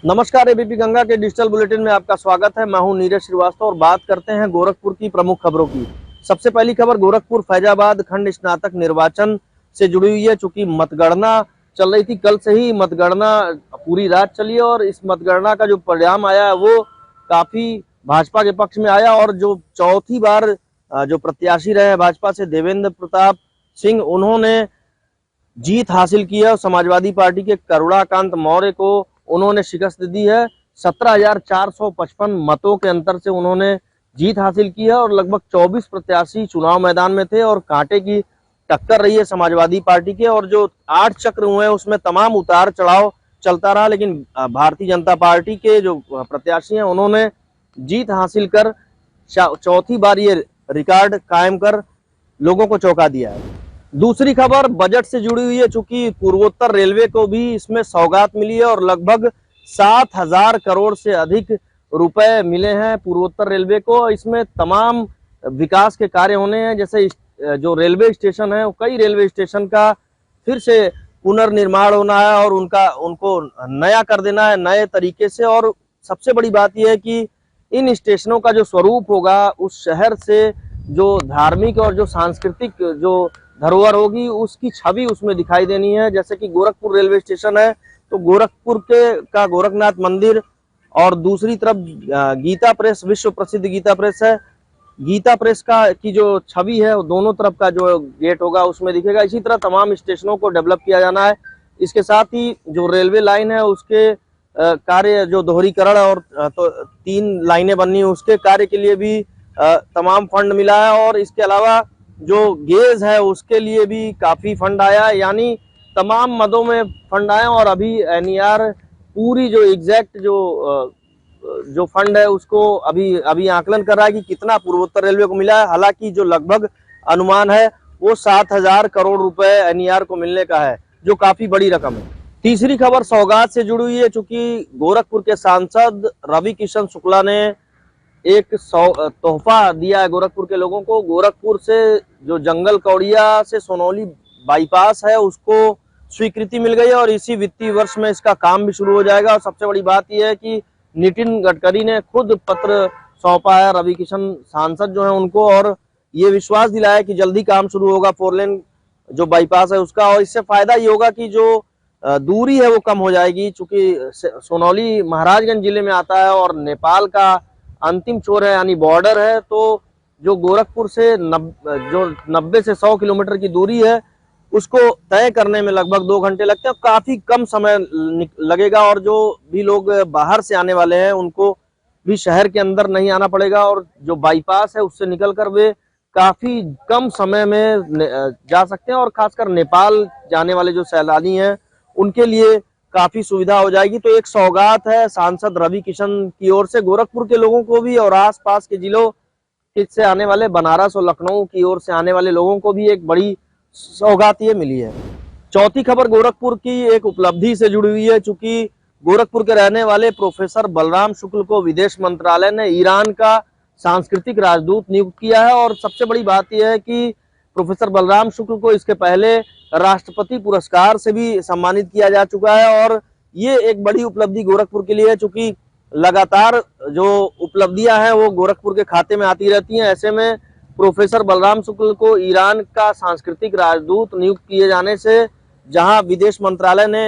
नमस्कार, एबीपी गंगा के digital bulletin में आपका स्वागत है। मैं हूं नीरज श्रीवास्तव और बात करते हैं गोरखपुर की प्रमुख खबरों की। सबसे पहली खबर गोरखपुर फैजाबाद खंड स्नातक निर्वाचन से जुड़ी हुई है। चूंकि मतगणना चल रही थी, कल से ही मतगणना पूरी रात चली है और इस मतगणना का जो परिणाम आया है वो काफी भाजपा के पक्ष में आया। और जो चौथी बार जो प्रत्याशी रहे हैं भाजपा से देवेंद्र प्रताप सिंह, उन्होंने जीत हासिल की है और समाजवादी पार्टी के करुणाकांत मौर्य को उन्होंने शिकस्त दी है। 17,455 मतों के अंतर से उन्होंने जीत हासिल की है और लगभग 24 प्रत्याशी चुनाव मैदान में थे और कांटे की टक्कर रही है समाजवादी पार्टी के। और जो 8 चक्र हुए हैं उसमें तमाम उतार चढ़ाव चलता रहा, लेकिन भारतीय जनता पार्टी के जो प्रत्याशी हैं उन्होंने जीत हासिल कर चौथी बार ये रिकॉर्ड कायम कर लोगों को चौंका दिया है। दूसरी खबर बजट से जुड़ी हुई है। चूंकि पूर्वोत्तर रेलवे को भी इसमें सौगात मिली है और लगभग 7,000 करोड़ से अधिक रुपए मिले हैं पूर्वोत्तर रेलवे को। इसमें तमाम विकास के कार्य होने हैं, जैसे जो रेलवे स्टेशन है, कई रेलवे स्टेशन का फिर से पुनर्निर्माण होना है और उनको नया कर देना है नए तरीके से। और सबसे बड़ी बात यह है कि इन स्टेशनों का जो स्वरूप होगा, उस शहर से जो धार्मिक और जो सांस्कृतिक जो धरोहर होगी उसकी छवि उसमें दिखाई देनी है। जैसे कि गोरखपुर रेलवे स्टेशन है तो गोरखपुर का गोरखनाथ मंदिर और दूसरी तरफ गीता प्रेस, विश्व प्रसिद्ध गीता प्रेस है। गीता प्रेस की जो छवि है वो दोनों तरफ का जो गेट होगा उसमें दिखेगा। इसी तरह तमाम स्टेशनों को डेवलप किया जाना है। इसके साथ ही जो रेलवे लाइन है उसके कार्य जो दोहरीकरण और तो 3 लाइनें बननी है उसके कार्य के लिए भी तमाम फंड मिला है। और इसके अलावा जो गेज है उसके लिए भी काफी फंड आया है, यानी तमाम मदों में फंड आए। और अभी एनईआर पूरी जो एग्जैक्ट जो फंड है उसको अभी आकलन कर रहा है कि कितना पूर्वोत्तर रेलवे को मिला है। हालांकि जो लगभग अनुमान है वो 7,000 करोड़ रुपए एनईआर को मिलने का है, जो काफी बड़ी रकम है। तीसरी खबर सौगात से जुड़ी हुई है। चूंकि गोरखपुर के सांसद रवि किशन शुक्ला ने एक तोहफा दिया है गोरखपुर के लोगों को। गोरखपुर से जो जंगल कौड़िया से सोनौली बाईपास है उसको स्वीकृति मिल गई है और इसी वित्तीय वर्ष में इसका काम भी शुरू हो जाएगा। और सबसे बड़ी बात यह है कि नितिन गडकरी ने खुद पत्र सौंपा है रवि किशन सांसद जो है उनको, और ये विश्वास दिलाया कि जल्दी काम शुरू होगा 4 लेन जो बाईपास है उसका। और इससे फायदा ये होगा कि जो दूरी है वो कम हो जाएगी। चूंकि सोनौली महाराजगंज जिले में आता है और नेपाल का अंतिम छोर है यानी बॉर्डर है, तो जो गोरखपुर से 90 से 100 किलोमीटर की दूरी है उसको तय करने में लगभग 2 घंटे लगते हैं। काफी कम समय लगेगा और जो भी लोग बाहर से आने वाले हैं उनको भी शहर के अंदर नहीं आना पड़ेगा। और जो बाईपास है उससे निकलकर वे काफी कम समय में जा सकते हैं और खासकर नेपाल जाने वाले जो सैलानी हैं उनके लिए काफी सुविधा हो जाएगी। तो एक सौगात है सांसद रवि किशन की ओर से गोरखपुर के लोगों को भी, और आसपास के जिलों से आने वाले बनारस और लखनऊ की ओर से आने वाले लोगों को भी एक बड़ी सौगात ये मिली है। चौथी खबर गोरखपुर की एक उपलब्धि से जुड़ी हुई है। चूंकि गोरखपुर के रहने वाले प्रोफेसर बलराम शुक्ल को विदेश मंत्रालय ने ईरान का सांस्कृतिक राजदूत नियुक्त किया है। और सबसे बड़ी बात यह है कि प्रोफेसर बलराम शुक्ल को इसके पहले राष्ट्रपति पुरस्कार से भी सम्मानित किया जा चुका है और ये एक बड़ी उपलब्धि गोरखपुर के लिए है। चूंकि लगातार जो उपलब्धियां हैं वो गोरखपुर के खाते में आती रहती हैं, ऐसे में प्रोफेसर बलराम शुक्ल को ईरान का सांस्कृतिक राजदूत नियुक्त किए जाने से जहां विदेश मंत्रालय ने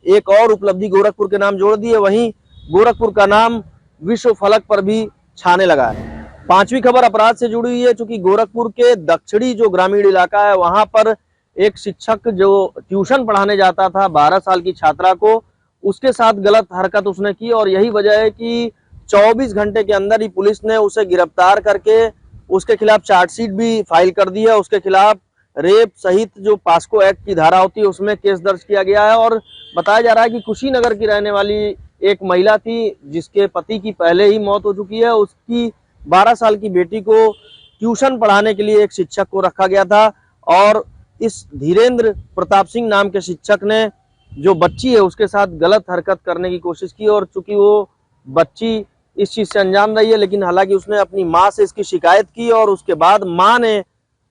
एक और उपलब्धि गोरखपुर के नाम जोड़ दी है, वहीं गोरखपुर का नाम विश्व फलक पर भी छाने लगा है। पांचवी खबर अपराध से जुड़ी हुई है। चूंकि गोरखपुर के दक्षिणी जो ग्रामीण इलाका है वहां पर एक शिक्षक जो ट्यूशन पढ़ाने जाता था 12 साल की छात्रा को, उसके साथ गलत हरकत उसने की और यही वजह है कि 24 घंटे के अंदर ही पुलिस ने उसे गिरफ्तार करके उसके खिलाफ चार्जशीट भी फाइल कर दी है। उसके खिलाफ रेप सहित जो पास्को एक्ट की धारा होती है उसमें केस दर्ज किया गया है। और बताया जा रहा है कि कुशीनगर की रहने वाली एक महिला थी जिसके पति की पहले ही मौत हो चुकी है, उसकी 12 साल की बेटी को ट्यूशन पढ़ाने के लिए एक शिक्षक को रखा गया था और इस धीरेन्द्र प्रताप सिंह नाम के शिक्षक ने जो बच्ची है उसके साथ गलत हरकत करने की कोशिश की। और चूंकि वो बच्ची इस चीज से अनजान रही है, लेकिन हालांकि उसने अपनी माँ से इसकी शिकायत की और उसके बाद माँ ने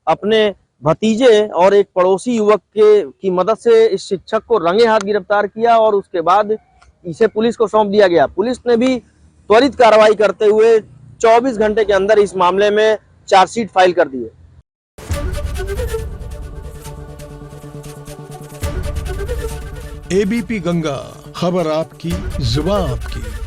अपने भतीजे और एक पड़ोसी युवक की मदद से इस शिक्षक को रंगे हाथ गिरफ्तार किया और उसके बाद इसे पुलिस को सौंप दिया गया। पुलिस ने भी त्वरित कार्रवाई करते हुए 24 घंटे के अंदर इस मामले में चार्जशीट फाइल कर दी है। एबीपी गंगा, खबर आपकी, जुबान आपकी।